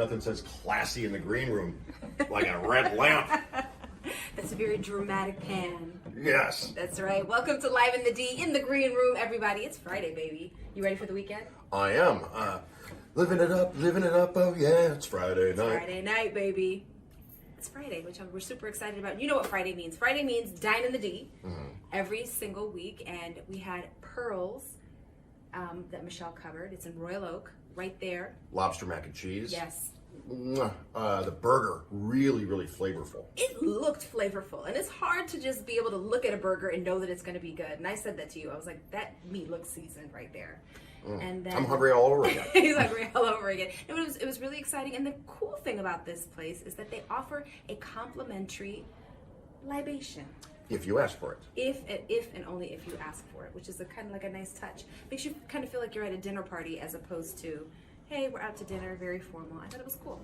Nothing says classy in the green room like a red lamp. That's a very dramatic pan. Yes. That's right. Welcome to Live in the D in the green room, everybody. It's Friday, baby. You ready for the weekend? I am. Living it up, oh yeah, it's Friday night. Friday night, baby. It's Friday, which we're super excited about. You know what Friday means. Friday means Dine in the D every single week. And we had pearls that Michelle covered. It's in Royal Oak, right there. Lobster mac and cheese. Yes. The burger, really, really flavorful. It looked flavorful. And it's hard to just be able to look at a burger and know that it's going to be good. And I said that to you. I was like, that meat looks seasoned right there. And then, I'm hungry all over again. He's hungry all over again. It was really exciting. And the cool thing about this place is that they offer a complimentary libation. If you ask for it. If and only if you ask for it, which is kind of like a nice touch. Makes you kind of feel like you're at a dinner party as opposed to, hey, we're out to dinner, very formal. I thought it was cool.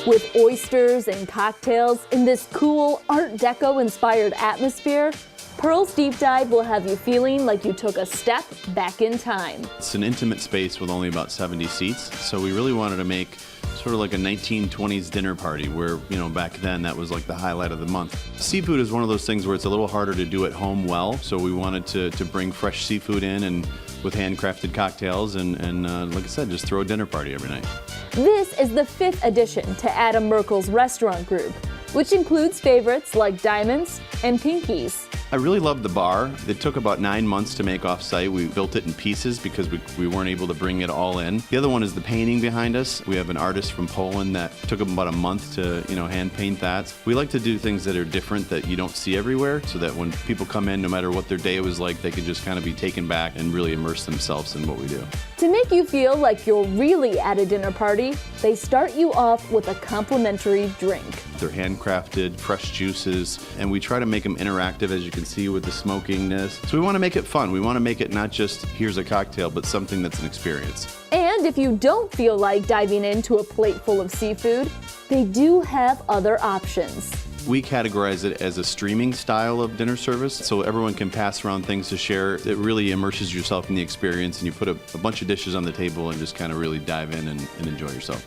With oysters and cocktails in this cool Art Deco inspired atmosphere, Pearl's Deep Dive will have you feeling like you took a step back in time. It's an intimate space with only about 70 seats, so we really wanted to make sort of like a 1920s dinner party where, you know, back then that was like the highlight of the month. Seafood is one of those things where it's a little harder to do at home well, so we wanted to bring fresh seafood in and with handcrafted cocktails and like I said, just throw a dinner party every night. This is the 5th edition to Adam Merkel's restaurant group, which includes favorites like Diamonds and Pinkies. I really loved the bar. It took about 9 months to make off-site. We built it in pieces because we weren't able to bring it all in. The other one is the painting behind us. We have an artist from Poland that took him about a month to, hand paint that. We like to do things that are different that you don't see everywhere so that when people come in, no matter what their day was like, they can just kind of be taken back and really immerse themselves in what we do. To make you feel like you're really at a dinner party, they start you off with a complimentary drink. They're handcrafted, fresh juices, and we try to make them interactive, as you can see with the smokiness. So we want to make it fun. We want to make it not just here's a cocktail, but something that's an experience. And if you don't feel like diving into a plate full of seafood, they do have other options. We categorize it as a streaming style of dinner service, so everyone can pass around things to share. It really immerses yourself in the experience, and you put a bunch of dishes on the table and just kind of really dive in and enjoy yourself.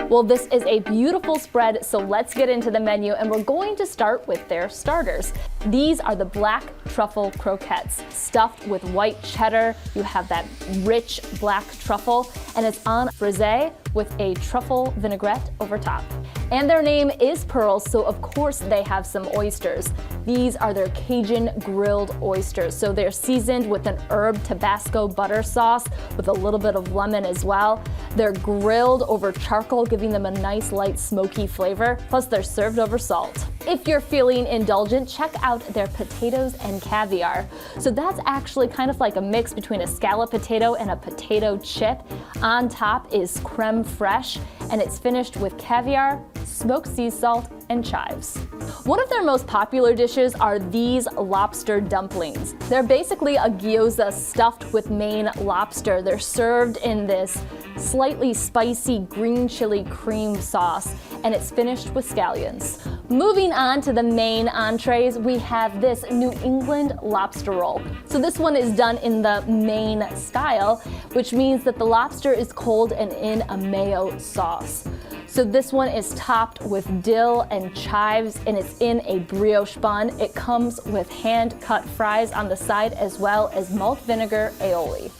Well, this is a beautiful spread, so let's get into the menu, and we're going to start with their starters. These are the black truffle croquettes, stuffed with white cheddar. You have that rich black truffle, and it's on frisée with a truffle vinaigrette over top. And their name is Pearl, so of course they have some oysters. These are their Cajun grilled oysters, so they're seasoned with an herb Tabasco butter sauce with a little bit of lemon as well. They're grilled over charcoal, giving them a nice light smoky flavor, plus they're served over salt. If you're feeling indulgent, check out their potatoes and caviar. So that's actually kind of like a mix between a scallop potato and a potato chip. On top is creme fraiche, and it's finished with caviar, smoked sea salt, and chives. One of their most popular dishes are these lobster dumplings. They're basically a gyoza stuffed with Maine lobster. They're served in this slightly spicy green chili cream sauce, and it's finished with scallions. Moving on to the main entrees, we have this New England lobster roll. So this one is done in the Maine style, which means that the lobster is cold and in a mayo sauce. So this one is topped with dill and chives, and it's in a brioche bun. It comes with hand-cut fries on the side as well as malt vinegar aioli.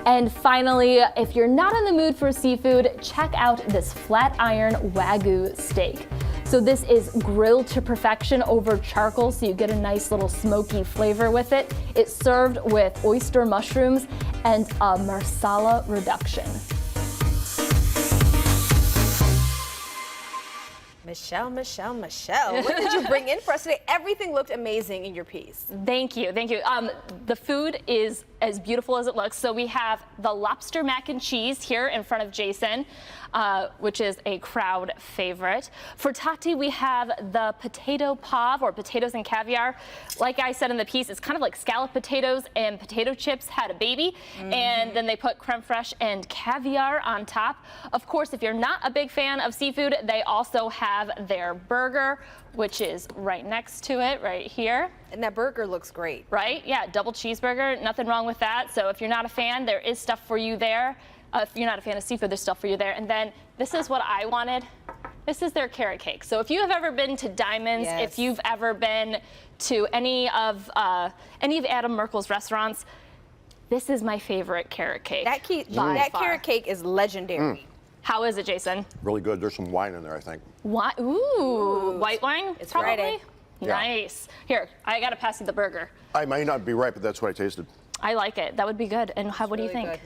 And finally, if you're not in the mood for seafood, check out this flat iron Wagyu steak. So this is grilled to perfection over charcoal, so you get a nice little smoky flavor with it. It's served with oyster mushrooms and a marsala reduction. Michelle, what did you bring in for us today? Everything looked amazing in your piece. Thank you. The food is as beautiful as it looks. So we have the lobster mac and cheese here in front of Jason, which is a crowd favorite. For Tati, we have the potato pav, or potatoes and caviar. Like I said in the piece, it's kind of like scallop potatoes and potato chips had a baby, and then they put creme fraiche and caviar on top. Of course, if you're not a big fan of seafood, they also have have their burger, which is right next to it, right here. And that burger looks great. Right? Yeah, double cheeseburger, nothing wrong with that. So if you're not a fan, there is stuff for you there. If you're not a fan of seafood, there's stuff for you there. And then this is what I wanted. This is their carrot cake. So if you have ever been to Diamonds, Yes. if you've ever been to any of Adam Merkel's restaurants, this is my favorite carrot cake. That carrot cake is legendary. How is it, Jason? Really good. There's some wine in there, I think. What? Ooh, white wine? It's probably? Friday. Yeah. Nice. Here, I gotta pass you the burger. I might not be right, but that's what I tasted. I like it. That would be good. And what do you think?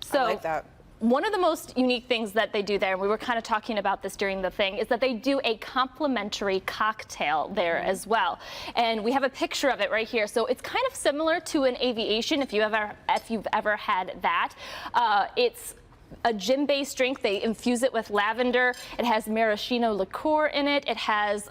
So, I like that. one of the most unique things that they do there, and we were kind of talking about this during the thing, is that they do a complimentary cocktail there as well. And we have a picture of it right here. So it's kind of similar to an aviation if you've ever had that. It's a gin-based drink. They infuse it with lavender. It has maraschino liqueur in it. It has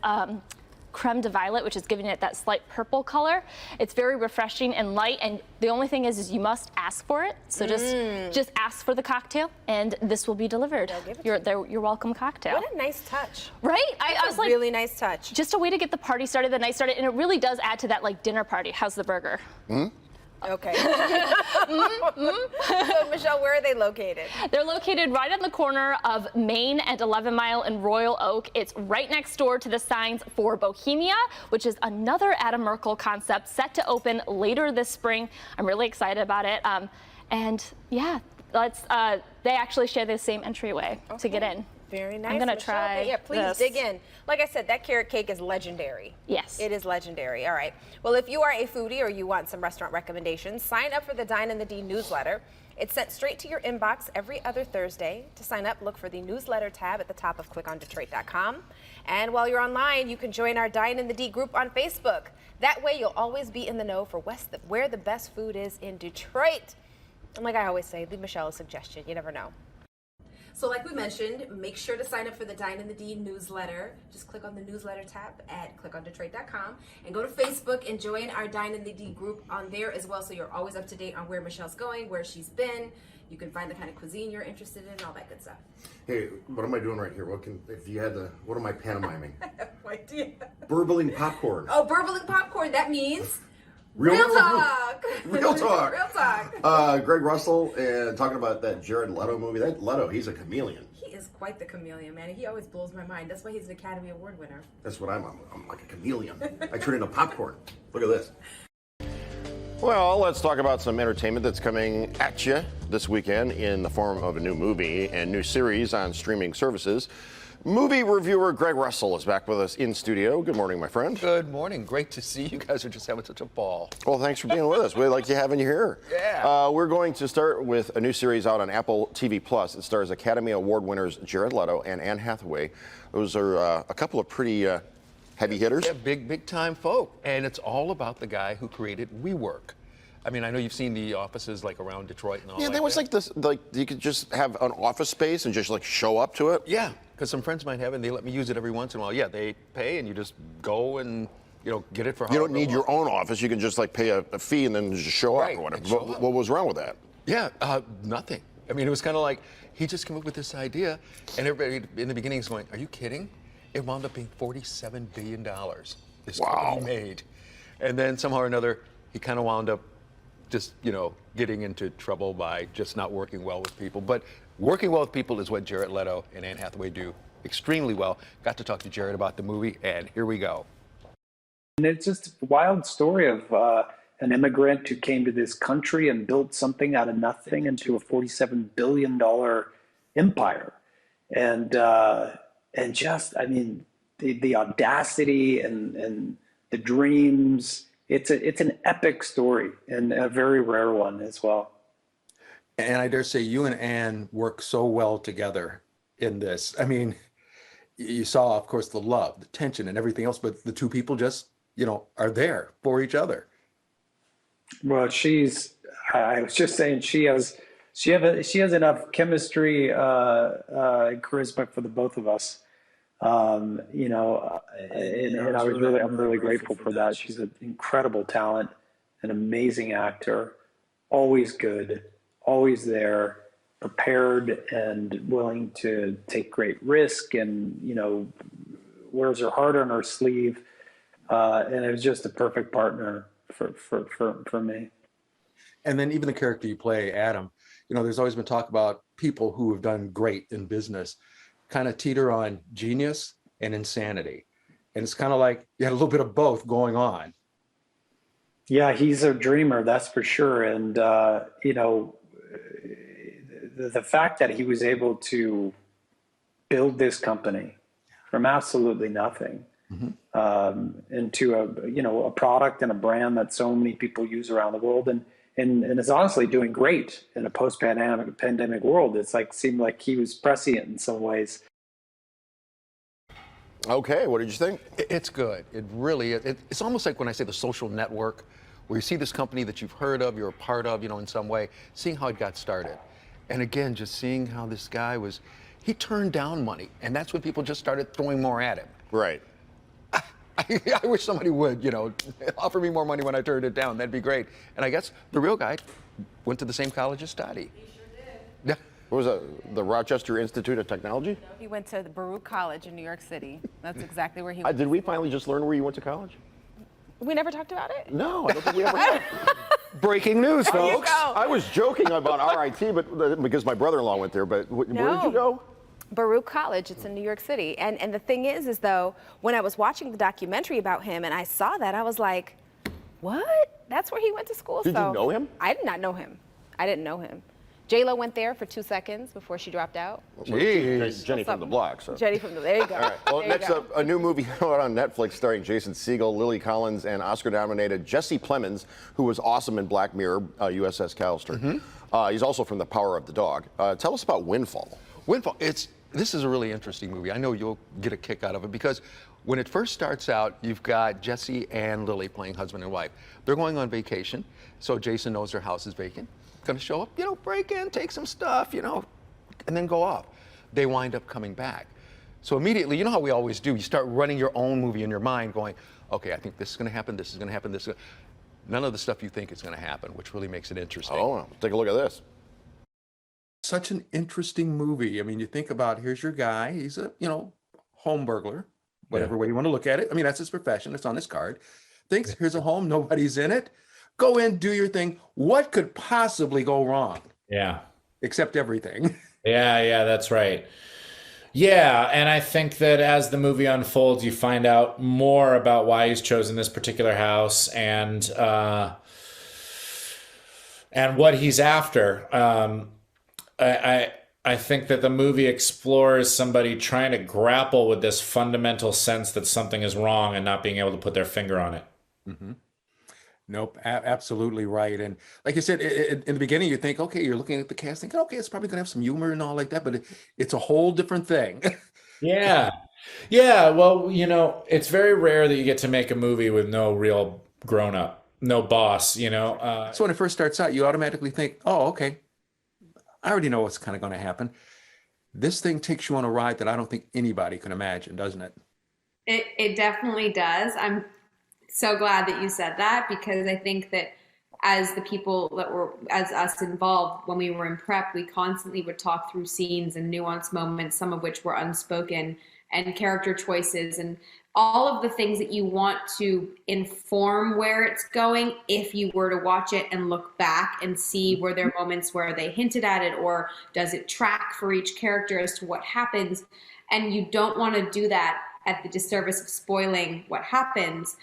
creme de violet, which is giving it that slight purple color. It's very refreshing and light, and the only thing is you must ask for it. So just ask for the cocktail, and this will be delivered. They'll give it to you. Your welcome cocktail. What a nice touch. Right? I was like, really nice touch. just a way to get the party started, the night started, and it really does add to that like dinner party. How's the burger? Okay. So, Michelle, where are they located? They're located right on the corner of Main and 11 Mile in Royal Oak. It's right next door to the signs for Bohemia, which is another Adam Merkel concept set to open later this spring. I'm really excited about it. And yeah, they actually share the same entryway to get in. Very nice. I'm gonna Michelle. try Yeah, please this. dig in. Like I said, that carrot cake is legendary. Yes. It is legendary. All right. Well, if you are a foodie or you want some restaurant recommendations, sign up for the Dine in the D newsletter. It's sent straight to your inbox every other Thursday. To sign up, look for the newsletter tab at the top of clickondetroit.com. And while you're online, you can join our Dine in the D group on Facebook. That way, you'll always be in the know for where the best food is in Detroit. And like I always say, leave Michelle a suggestion. You never know. So like we mentioned, make sure to sign up for the Dine in the D newsletter. Just click on the newsletter tab at clickondetroit.com and go to Facebook and join our Dine in the D group on there as well, so you're always up to date on where Michelle's going, where she's been. You can find the kind of cuisine you're interested in, all that good stuff. Hey, what am I doing right here? What am I pantomiming? I have no idea. Burbling popcorn. Oh, burbling popcorn. That means Real talk. Real talk. Real talk. Greg Russell and talking about that Jared Leto movie. That Leto, he's a chameleon. He is quite the chameleon, man. He always blows my mind. That's why he's an Academy Award winner. That's what I'm. I'm like a chameleon. I turn into popcorn. Look at this. Well, let's talk about some entertainment that's coming at you this weekend in the form of a new movie and new series on streaming services. Movie reviewer Greg Russell is back with us in studio. Good morning, my friend. Good morning. Great to see you guys are just having such a ball. Well, thanks for being with us. We like you having you here. Yeah. We're going to start with a new series out on Apple TV Plus. It stars Academy Award winners Jared Leto and Anne Hathaway. Those are a couple of pretty heavy hitters. Yeah, big time folk. And it's all about the guy who created WeWork. I mean, I know you've seen the offices like around Detroit and all that. Yeah, there was like this, like you could just have an office space and just like show up to it. Yeah, because some friends might have it and they let me use it every once in a while. Yeah, they pay and you just go and, get it for You don't however need long. your own office. You can just like pay a fee and then just show up Right, or whatever. and show up. What was wrong with that? Yeah, nothing. I mean, it was kind of like he just came up with this idea and everybody in the beginning is going, are you kidding? It wound up being $47 billion this company made. And then somehow or another, he kind of wound up just, getting into trouble by just not working well with people. But working well with people is what Jared Leto and Anne Hathaway do extremely well. Got to talk to Jared about the movie, and here we go. And it's just a wild story of an immigrant who came to this country and built something out of nothing into a $47 billion empire. And just, I mean, the audacity and the dreams. It's an epic story and a very rare one as well. And I dare say you and Anne work so well together in this. I mean, you saw, of course, the love, the tension and everything else, but the two people just, are there for each other. Well, I was just saying she has enough chemistry and charisma for the both of us. And I'm really grateful for that. She's an incredible talent, an amazing actor, always good, always there. prepared and willing to take great risk, and wears her heart on her sleeve. And it was just a perfect partner for me. And then even the character you play, Adam, there's always been talk about people who have done great in business kind of teeter on genius and insanity. And it's kind of like you had a little bit of both going on. Yeah, he's a dreamer, that's for sure. And, the fact that he was able to build this company from absolutely nothing into a product and a brand that so many people use around the world, and is honestly doing great in a post-pandemic world. It's seemed like he was prescient in some ways. Okay, what did you think? It's good. It really is. It's almost like when I say The Social Network, where you see this company that you've heard of, you're a part of, in some way, seeing how it got started. And again, just seeing how this guy he turned down money, and that's when people just started throwing more at him. Right. I wish somebody would, offer me more money when I turned it down. That'd be great. And I guess the real guy went to the same college as Tati. He sure did. Yeah. What was that? The Rochester Institute of Technology? He went to the Baruch College in New York City. That's exactly where he went. Did we finally just learn where you went to college? We never talked about it? No, I don't think we ever have. Breaking news, There you folks. go. I was joking about RIT, but because my brother-in-law went there. But where did you go? Baruch College. It's in New York City. And the thing is though, when I was watching the documentary about him and I saw that, I was like, what? That's where he went to school. Did you know him? I did not know him. I didn't know him. J-Lo went there for 2 seconds before she dropped out. Jeez. Jenny from the block. So. Jenny from the, there you go. All right. Well, next up, a new movie out on Netflix starring Jason Segel, Lily Collins, and Oscar-nominated Jesse Plemons, who was awesome in Black Mirror, USS Callister. He's also from The Power of the Dog. Tell us about Windfall. Windfall, this is a really interesting movie. I know you'll get a kick out of it because when it first starts out, you've got Jesse and Lily playing husband and wife. They're going on vacation, so Jason knows their house is vacant. Going to show up, break in, take some stuff, and then go off. They wind up coming back. So immediately, you know how we always do, you start running your own movie in your mind going, okay, I think this is going to happen, this is going to happen, this is gonna... None of the stuff you think is going to happen, which really makes it interesting. Oh, take a look at this. Such an interesting movie. I mean, you think about, here's your guy, he's a, home burglar, whatever way you want to look at it. I mean, that's his profession, it's on his card. Thinks, here's a home, nobody's in it. Go in, do your thing. What could possibly go wrong? Yeah. Except everything. Yeah, that's right. Yeah, and I think that as the movie unfolds, you find out more about why he's chosen this particular house and what he's after. I think that the movie explores somebody trying to grapple with this fundamental sense that something is wrong and not being able to put their finger on it. Mm-hmm. Nope, absolutely right. And like you said, in the beginning, you think, okay, you're looking at the cast, thinking, okay, it's probably going to have some humor and all like that, but it's a whole different thing. Yeah. Well, it's very rare that you get to make a movie with no real grown-up, no boss, So when it first starts out, you automatically think, oh, okay, I already know what's kind of going to happen. This thing takes you on a ride that I don't think anybody can imagine, doesn't it? It definitely does. I'm so glad that you said that, because I think that as the people that were, as us involved, when we were in prep, we constantly would talk through scenes and nuanced moments, some of which were unspoken, and character choices and all of the things that you want to inform where it's going if you were to watch it and look back and see were there moments where they hinted at it, or does it track for each character as to what happens. And you don't want to do that at the disservice of spoiling what happens.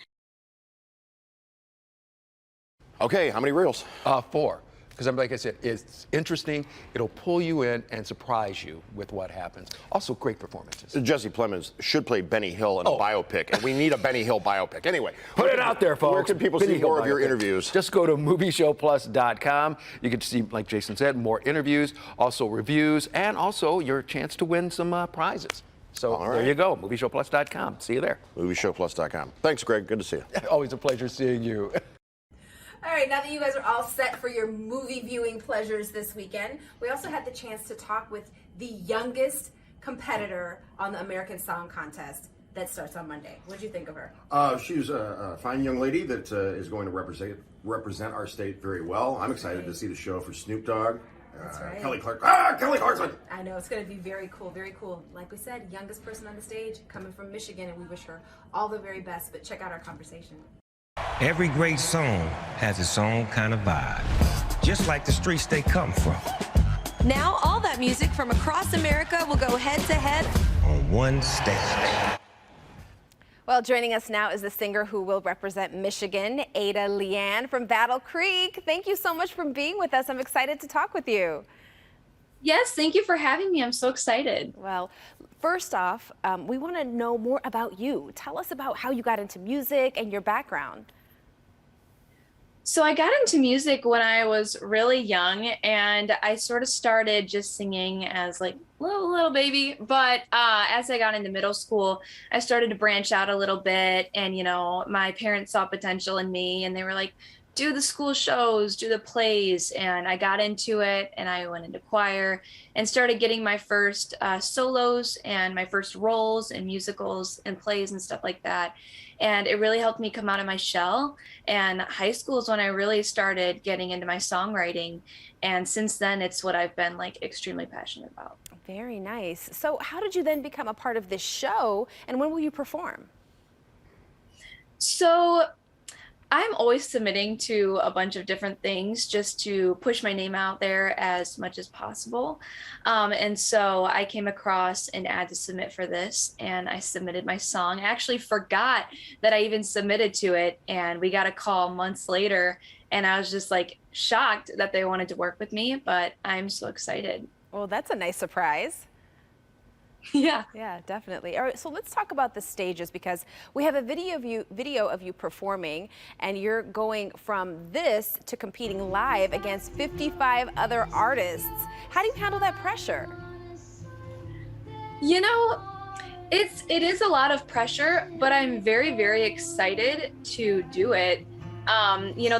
Okay, how many reels? 4. Because like I said, it's interesting. It'll pull you in and surprise you with what happens. Also, great performances. Jesse Plemons should play Benny Hill in a biopic, and we need a Benny Hill biopic. Anyway, put it out there, folks. Where can people see more of your interviews? Just go to movieshowplus.com. You can see, like Jason said, more interviews, also reviews, and also your chance to win some prizes. So there you go, movieshowplus.com. See you there. Movieshowplus.com. Thanks, Greg. Good to see you. Always a pleasure seeing you. All right, now that you guys are all set for your movie viewing pleasures this weekend, we also had the chance to talk with the youngest competitor on the American Song Contest that starts on Monday. What did you think of her? She's a fine young lady that is going to represent our state very well. I'm excited to see the show for Snoop Dogg, That's right. Kelly Clarkson. I know, it's going to be very cool, very cool. Like we said, youngest person on the stage, coming from Michigan, and we wish her all the very best. But check out our conversation. Every great song has its own kind of vibe, just like the streets they come from. Now all that music from across America will go head to head On one stage. Well, joining us now is the singer who will represent Michigan, Ada Leanne from Battle Creek. Thank you so much for being with us. I'm excited to talk with you. Yes, thank you for having me. I'm so excited. Well, first off, we want to know more about you. Tell us about how you got into music and your background. So I got into music when I was really young, and I sort of started just singing as like little baby. But as I got into middle school, I started to branch out a little bit, and my parents saw potential in me, and they were like, do the school shows, do the plays. And I got into it, and I went into choir and started getting my first solos and my first roles in musicals and plays and stuff like that. And it really helped me come out of my shell. And high school is when I really started getting into my songwriting. And since then, it's what I've been like extremely passionate about. Very nice. So how did you then become a part of this show, and when will you perform? So I'm always submitting to a bunch of different things just to push my name out there as much as possible. And so I came across an ad to submit for this, and I submitted my song. I actually forgot that I even submitted to it, and we got a call months later, and I was just like shocked that they wanted to work with me, but I'm so excited. Well, that's a nice surprise. Yeah. Yeah, definitely. All right, so let's talk about the stages, because we have a video of you performing, and you're going from this to competing live against 55 other artists. How do you handle that pressure? It is a lot of pressure, but I'm very, very excited to do it.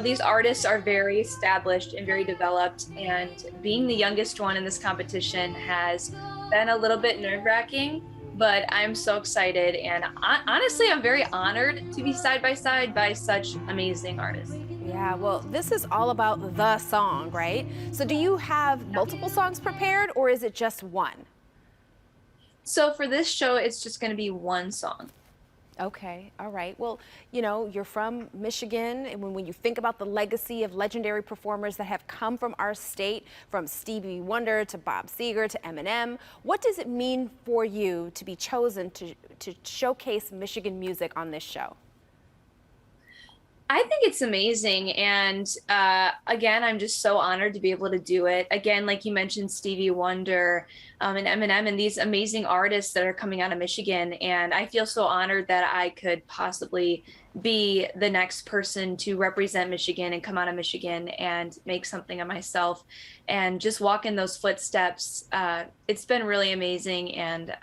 These artists are very established and very developed, and being the youngest one in this competition has been a little bit nerve-wracking, but I'm so excited, and honestly, I'm very honored to be side by side by such amazing artists. Yeah, well, this is all about the song, right? So do you have multiple songs prepared, or is it just one? So for this show, it's just going to be one song. Okay, all right. Well, you're from Michigan, and when you think about the legacy of legendary performers that have come from our state, from Stevie Wonder to Bob Seger to Eminem, what does it mean for you to be chosen to showcase Michigan music on this show? I think it's amazing, and again, I'm just so honored to be able to do it. Again, like you mentioned, Stevie Wonder and Eminem and these amazing artists that are coming out of Michigan, and I feel so honored that I could possibly be the next person to represent Michigan and come out of Michigan and make something of myself and just walk in those footsteps. It's been really amazing, and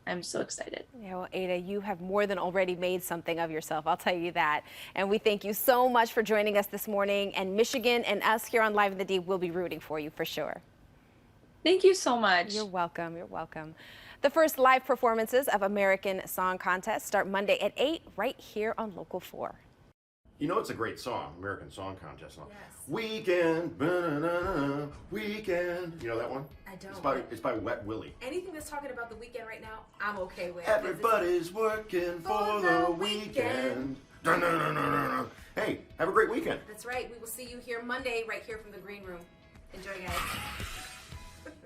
I'm so excited. Yeah, well, Ada, you have more than already made something of yourself, I'll tell you that. And we thank you so much for joining us this morning, and Michigan and us here on Live in the D will be rooting for you for sure. Thank you so much. You're welcome. You're welcome. The first live performances of American Song Contest start Monday at 8 right here on Local 4. It's a great song, American Song Contest song. Yes. Weekend, ba-na-na-na, weekend. You know that one? I don't. It's by Wet Willie. Anything that's talking about the weekend right now, I'm okay with. Everybody's working for the weekend. Da-na-na-na-na-na. Hey, have a great weekend. That's right. We will see you here Monday right here from the Green Room. Enjoy, guys.